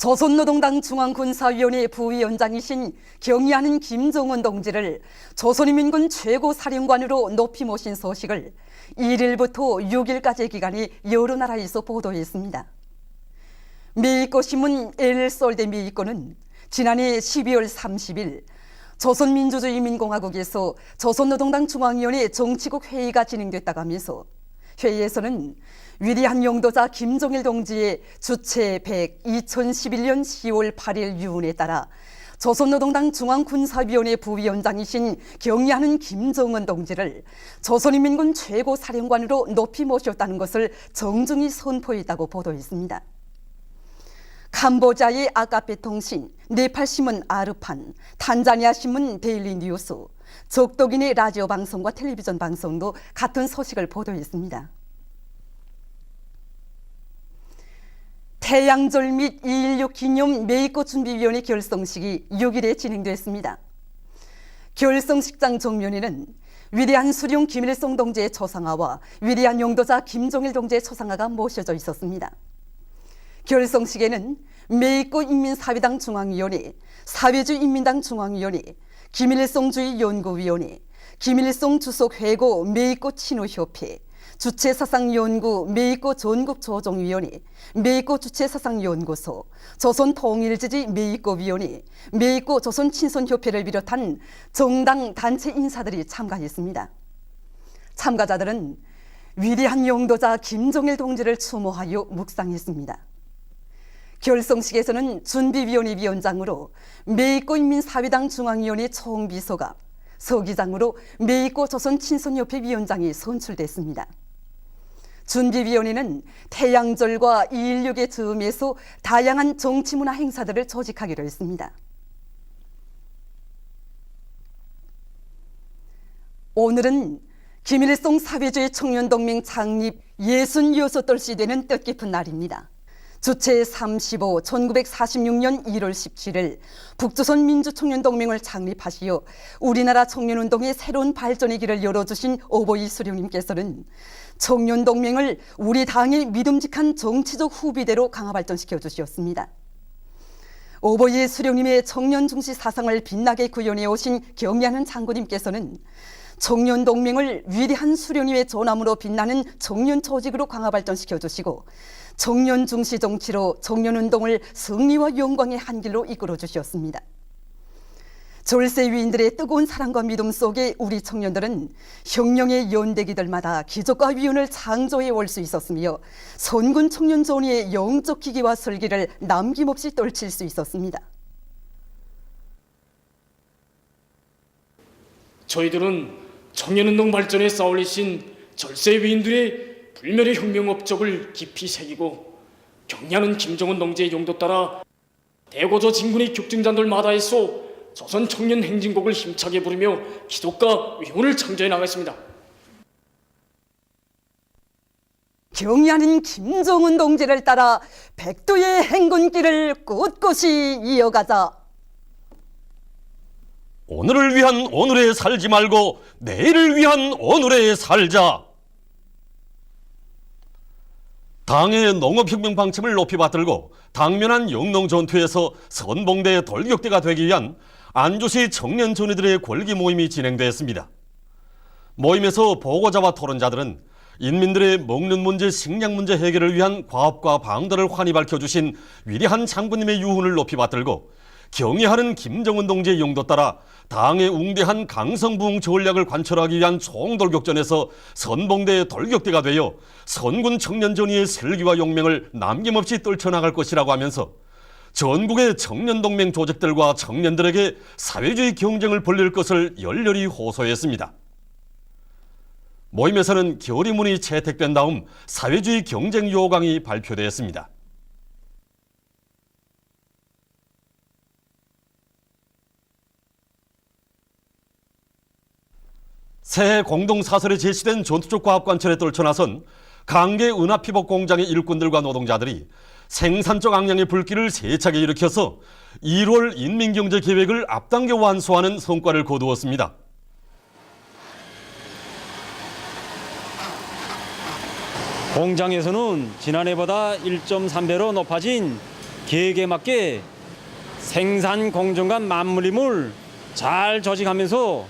조선노동당 중앙군사위원회 부위원장이신 경의하는 김정은 동지를 조선인민군 최고사령관으로 높이 모신 소식을 1일부터 6일까지의 기간에 여러 나라에서 보도했습니다. 메이꺼 신문 엘솔데 메이꺼는 지난해 12월 30일 조선민주주의인민공화국에서 조선노동당 중앙위원회 정치국 회의가 진행됐다고 하면서 회의에서는 위대한 용도자 김정일 동지의 주체 100 2011년 10월 8일 유언에 따라 조선노동당 중앙군사위원회 부위원장이신 경의하는 김정은 동지를 조선인민군 최고사령관으로 높이 모셨다는 것을 정중히 선포했다고 보도했습니다. 캄보디아의 아카페 통신, 네팔 신문 아르판, 탄자니아 신문 데일리 뉴스, 적도긴의 라디오 방송과 텔레비전 방송도 같은 소식을 보도했습니다. 태양절 및 2.16 기념 메이꺼 준비위원회 결성식이 6일에 진행됐습니다. 결성식장 정면에는 위대한 수령 김일성 동지의 초상화와 위대한 용도자 김정일 동지의 초상화가 모셔져 있었습니다. 결성식에는 메이꺼 인민사회당 중앙위원회, 사회주의인민당 중앙위원회, 김일성주의 연구위원회, 김일성 주석 회고 메이꺼 친우협회, 주체사상연구 메이꺼 전국조정위원회, 메이꺼 주체사상연구소, 조선통일지지 메이꺼위원회, 메이꺼 조선친선협회를 비롯한 정당 단체 인사들이 참가했습니다. 참가자들은 위대한 용도자 김정일 동지를 추모하여 묵상했습니다. 결성식에서는 준비위원회 위원장으로 메이꺼 인민사회당 중앙위원회 총비서가, 서기장으로 메이꺼 조선친선협회 위원장이 선출됐습니다. 준비위원회는 태양절과 2.16의 즈음에서 다양한 정치문화 행사들을 조직하기로 했습니다. 오늘은 김일성 사회주의 청년동맹 창립 66돌씩 되는 뜻깊은 날입니다. 주체 35, 1946년 1월 17일 북조선 민주청년동맹을 창립하시어 우리나라 청년운동의 새로운 발전의 길을 열어주신 오보이 수령님께서는 청년동맹을 우리 당의 믿음직한 정치적 후비대로 강화 발전시켜 주셨습니다. 오보이 수령님의 청년 중시 사상을 빛나게 구현해 오신 경의하는 장군님께서는 청년동맹을 위대한 수령님의 전함으로 빛나는 청년 조직으로 강화 발전시켜 주시고 청년 중시 정치로 청년운동을 승리와 영광의 한 길로 이끌어 주셨습니다. 졸세 위인들의 뜨거운 사랑과 믿음 속에 우리 청년들은 혁명의 연대기들마다 기적과 위운을 창조해 올 수 있었으며 선군 청년 존의의 영적 기기와 설기를 남김없이 떨칠 수 있었습니다. 저희들은 청년운동 발전에 쌓아올리신 절세 위인들의 불멸의 혁명 업적을 깊이 새기고 경의하는 김정은 동지의 용도 따라 대고조 진군의 격진잔돌마다에서 조선 청년 행진곡을 힘차게 부르며 기독과 위훈을 창조해 나가겠습니다. 경의하는 김정은 동지를 따라 백두의 행군길을 꿋꿋이 이어가자. 오늘을 위한 오늘에 살지 말고 내일을 위한 오늘에 살자. 당의 농업혁명 방침을 높이 받들고 당면한 영농전투에서 선봉대 돌격대가 되기 위한 안주시 청년 전우들의 골기 모임이 진행되었습니다. 모임에서 보고자와 토론자들은 인민들의 먹는 문제, 식량 문제 해결을 위한 과업과 방도를 환히 밝혀주신 위대한 장군님의 유훈을 높이 받들고 경의하는 김정은 동지의 용도 따라 당의 웅대한 강성부흥 전략을 관철하기 위한 총돌격전에서 선봉대 돌격대가 되어 선군 청년전의의 슬기와 용맹을 남김없이 떨쳐나갈 것이라고 하면서 전국의 청년동맹 조직들과 청년들에게 사회주의 경쟁을 벌릴 것을 열렬히 호소했습니다. 모임에서는 결의문이 채택된 다음 사회주의 경쟁 요강이 발표되었습니다. 새해 공동사설에 제시된 전투적 과학관철에 떨쳐나선 강계 은하피복 공장의 일꾼들과 노동자들이 생산적 악량의 불길을 세차게 일으켜서 1월 인민경제계획을 앞당겨 완수하는 성과를 거두었습니다. 공장에서는 지난해보다 1.3배로 높아진 계획에 맞게 생산 공정과 맞물림을 잘 조직하면서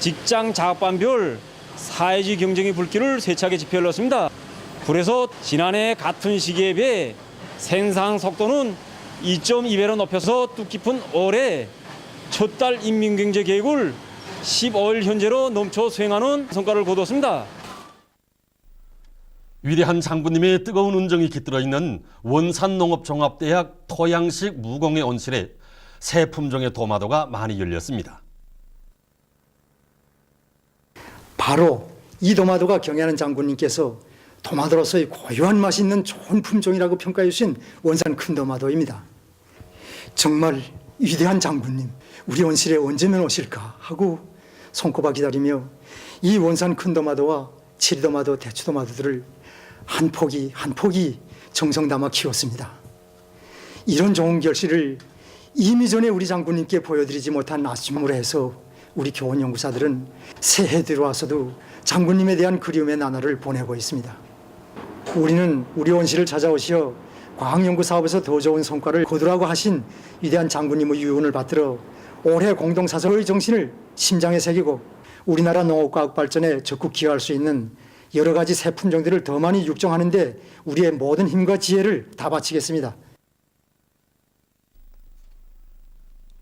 직장 작업반별 사회주의 경쟁의 불길을 세차게 지펴올렸습니다. 그래서 지난해 같은 시기에 비해 생산 속도는 2.2배로 높여서 뜻깊은 올해 첫 달 인민경제 계획을 15일 현재로 넘쳐 수행하는 성과를 거두었습니다. 위대한 장군님의 뜨거운 운정이 깃들어 있는 원산농업종합대학 토양식 무공의 온실에 새 품종의 도마도가 많이 열렸습니다. 바로 이 도마도가 경애하는 장군님께서 도마도로서의 고유한 맛이 있는 좋은 품종이라고 평가해 주신 원산 큰 도마도입니다. 정말 위대한 장군님, 우리 온실에 언제면 오실까 하고 손꼽아 기다리며 이 원산 큰 도마도와 체리도마도, 대추도마도들을 한 포기 한 포기 정성 담아 키웠습니다. 이런 좋은 결실을 이미 전에 우리 장군님께 보여드리지 못한 아쉬움으로 해서 우리 교원연구사들은 새해 들어와서도 장군님에 대한 그리움의 나날을 보내고 있습니다. 우리는 우리 온실을 찾아오시어 과학연구 사업에서 더 좋은 성과를 거두라고 하신 위대한 장군님의 유언을 받들어 올해 공동사설의 정신을 심장에 새기고 우리나라 농업과학 발전에 적극 기여할 수 있는 여러 가지 새 품종들을 더 많이 육종하는 데 우리의 모든 힘과 지혜를 다 바치겠습니다.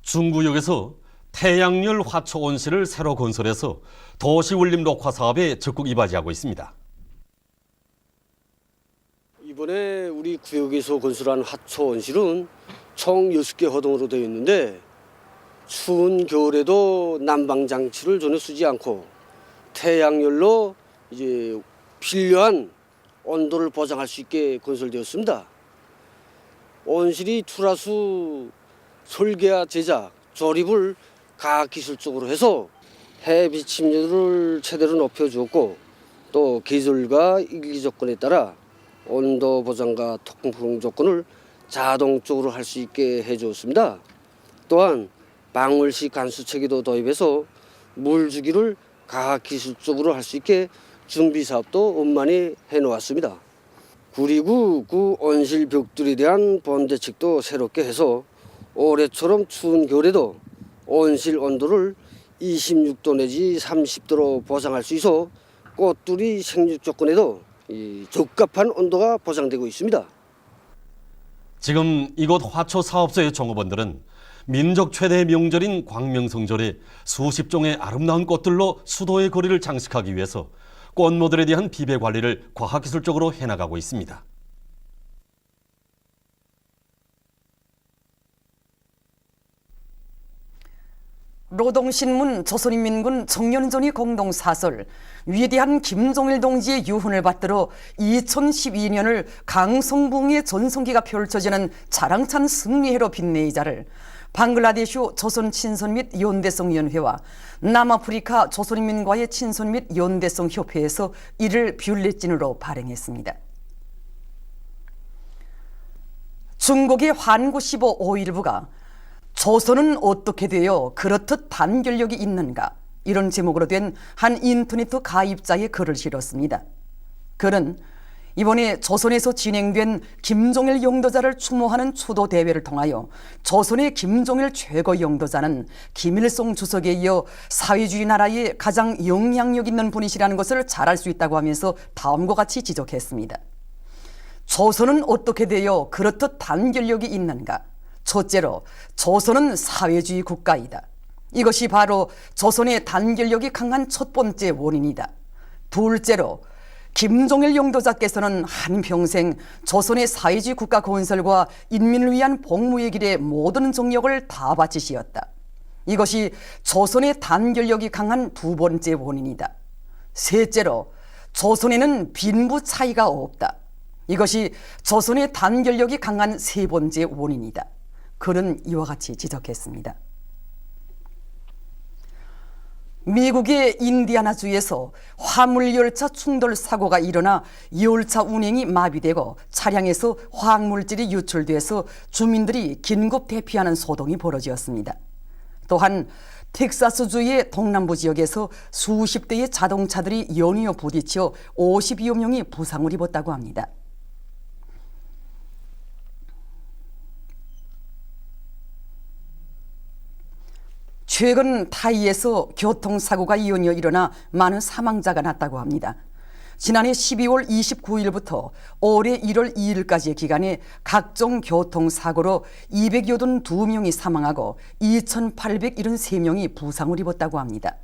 중구역에서 태양열 화초 온실을 새로 건설해서 도시울림 녹화 사업에 적극 이바지하고 있습니다. 이번에 우리 구역에서 건설한 화초 온실은 총 6개 허동으로 되어 있는데 추운 겨울에도 난방 장치를 전혀 쓰지 않고 태양열로 이제 필요한 온도를 보장할 수 있게 건설되었습니다. 온실이 투라수 설계와 제작, 조립을 과학기술적으로 해서 해빛 침투를 최대로 높여주었고 또 계절과 일기 조건에 따라 온도 보장과 통풍 조건을 자동적으로 할 수 있게 해주었습니다. 또한 방울식 간수체계도 도입해서 물 주기를 과학기술적으로 할 수 있게 준비 사업도 원만히 해놓았습니다. 그리고 그 온실 벽돌에 대한 보온대책도 새롭게 해서 올해처럼 추운 겨울에도 온실 온도를 26도 내지 30도로 보장할 수 있어 꽃들이 생육 조건에도 적합한 온도가 보장되고 있습니다. 지금 이곳 화초 사업소의 종업원들은 민족 최대의 명절인 광명성절에 수십 종의 아름다운 꽃들로 수도의 거리를 장식하기 위해서 꽃모들에 대한 비배 관리를 과학기술적으로 해나가고 있습니다. 노동신문 조선인민군 청년전의 공동사설 위대한 김종일 동지의 유훈을 받들어 2012년을 강성붕의 전성기가 펼쳐지는 자랑찬 승리해로 빛내이자를 방글라데슈 조선 친선 및 연대성 연회와 남아프리카 조선인민과의 친선 및 연대성 협회에서 이를 뷰레진으로 발행했습니다. 중국의 환구시보 5일부가 조선은 어떻게 되어 그렇듯 단결력이 있는가? 이런 제목으로 된 한 인터넷 가입자의 글을 실었습니다. 글은 이번에 조선에서 진행된 김종일 영도자를 추모하는 추도 대회를 통하여 조선의 김종일 최고 영도자는 김일성 주석에 이어 사회주의 나라의 가장 영향력 있는 분이시라는 것을 잘 알 수 있다고 하면서 다음과 같이 지적했습니다. 조선은 어떻게 되어 그렇듯 단결력이 있는가? 첫째로 조선은 사회주의 국가이다. 이것이 바로 조선의 단결력이 강한 첫 번째 원인이다. 둘째로 김종일 영도자께서는 한평생 조선의 사회주의 국가 건설과 인민을 위한 복무의 길에 모든 정력을 다 바치시었다. 이것이 조선의 단결력이 강한 두 번째 원인이다. 셋째로 조선에는 빈부 차이가 없다. 이것이 조선의 단결력이 강한 세 번째 원인이다. 그는 이와 같이 지적했습니다. 미국의 인디아나주에서 화물열차 충돌 사고가 일어나 열차 운행이 마비되고 차량에서 화학물질이 유출돼서 주민들이 긴급 대피하는 소동이 벌어졌습니다. 또한 텍사스주의 동남부 지역에서 수십 대의 자동차들이 연이어 부딪혀 50여 명이 부상을 입었다고 합니다. 최근 타이에서 교통사고가 이어져 일어나 많은 사망자가 났다고 합니다. 지난해 12월 29일부터 올해 1월 2일까지의 기간에 각종 교통사고로 282명이 사망하고 2,873명이 부상을 입었다고 합니다.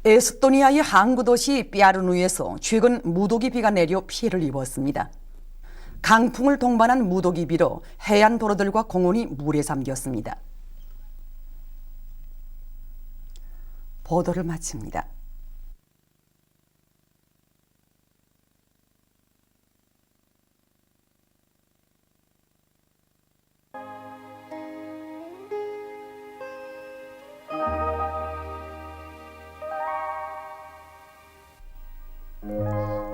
에스토니아의 항구 도시 삐아르누에서 최근 무더기 비가 내려 피해를 입었습니다. 강풍을 동반한 무더기 비로 해안 도로들과 공원이 물에 잠겼습니다. 보도를 마칩니다.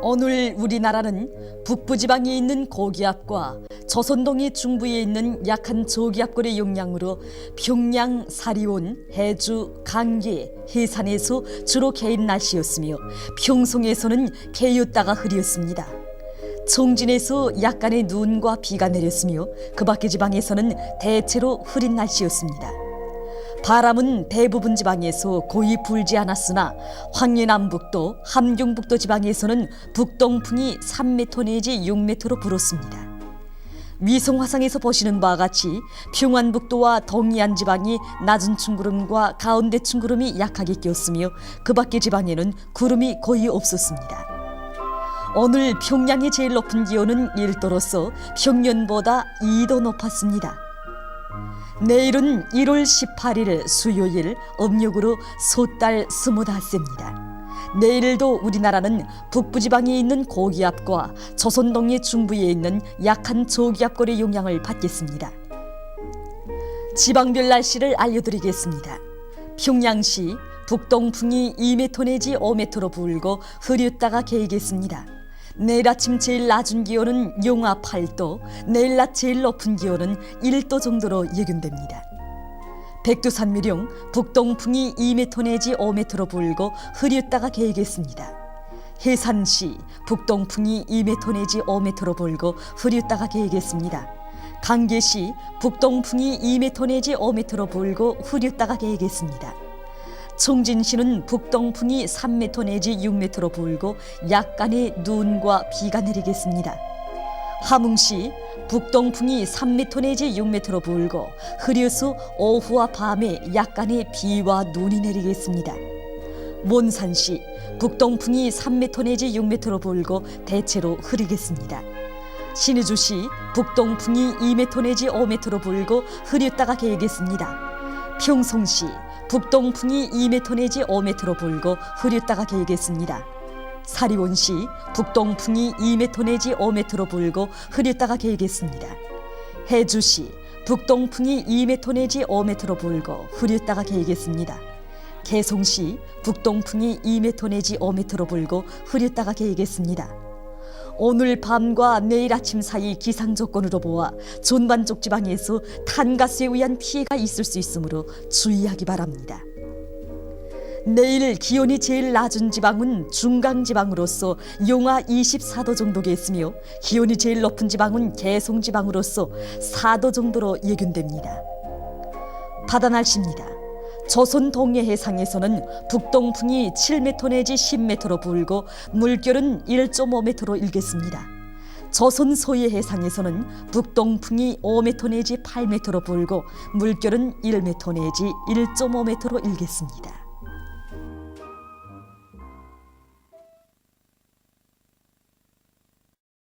오늘 우리나라는 북부지방에 있는 고기압과 조선동해 중부에 있는 약한 저기압골의 영향으로 평양, 사리온, 해주, 강계, 해산에서 주로 개인 날씨였으며 평송에서는 개였다가 흐렸습니다. 청진에서 약간의 눈과 비가 내렸으며 그 밖의 지방에서는 대체로 흐린 날씨였습니다. 바람은 대부분 지방에서 거의 불지 않았으나 황해남북도, 함경북도 지방에서는 북동풍이 3m 내지 6m로 불었습니다. 위성화상에서 보시는 바와 같이 평안북도와 동해안 지방이 낮은 층구름과 가운데 층구름이 약하게 꼈으며 그 밖의 지방에는 구름이 거의 없었습니다. 오늘 평양의 제일 높은 기온은 1도로서 평년보다 2도 높았습니다. 내일은 1월 18일 수요일 음력으로 소달 25세입니다. 내일도 우리나라는 북부지방에 있는 고기압과 조선동해 중부에 있는 약한 저기압골의 영향을 받겠습니다. 지방별 날씨를 알려드리겠습니다. 평양시 북동풍이 2m 내지 5m로 불고 흐렸다가 개겠습니다. 내일 아침 제일 낮은 기온은 영하 8도, 내일 낮 제일 높은 기온은 1도 정도로 예견됩니다. 백두산미령 북동풍이 2m 내지 5m로 불고 흐렸다가 개겠습니다. 해산시 북동풍이 2m 내지 5m로 불고 흐렸다가 개겠습니다. 강계시 북동풍이 2m 내지 5m로 불고 흐렸다가 개겠습니다. 청진시는 북동풍이 3m 내지 6m로 불고 약간의 눈과 비가 내리겠습니다. 함흥시 북동풍이 3m 내지 6m로 불고 흐려서 오후와 밤에 약간의 비와 눈이 내리겠습니다. 몬산시 북동풍이 3m 내지 6m로 불고 대체로 흐리겠습니다. 신의주시 북동풍이 2m 내지 5m로 불고 흐렸다가 개겠습니다. 평송시 북동풍이 2m 내지 5m로 불고 흐렸다가 개겠습니다. 사리온시 북동풍이 2m 내지 5m로 불고 흐렸다가 개겠습니다. 해주시 북동풍이 2m 내지 5m로 불고 흐렸다가 개겠습니다. 개송시 북동풍이 2m 내지 5m로 불고 흐렸다가 개겠습니다. 오늘 밤과 내일 아침 사이 기상 조건으로 보아 전반적 지방에서 탄가스에 의한 피해가 있을 수 있으므로 주의하기 바랍니다. 내일 기온이 제일 낮은 지방은 중강지방으로서 영하 24도 정도겠으며 기온이 제일 높은 지방은 개송지방으로서 4도 정도로 예견됩니다. 바다 날씨입니다. 조선 동해 해상에서는 북동풍이 7m 내지 10m로 불고 물결은 1.5m로 일겠습니다. 조선 서해 해상에서는 북동풍이 5m 내지 8m로 불고 물결은 1m 내지 1.5m로 일겠습니다.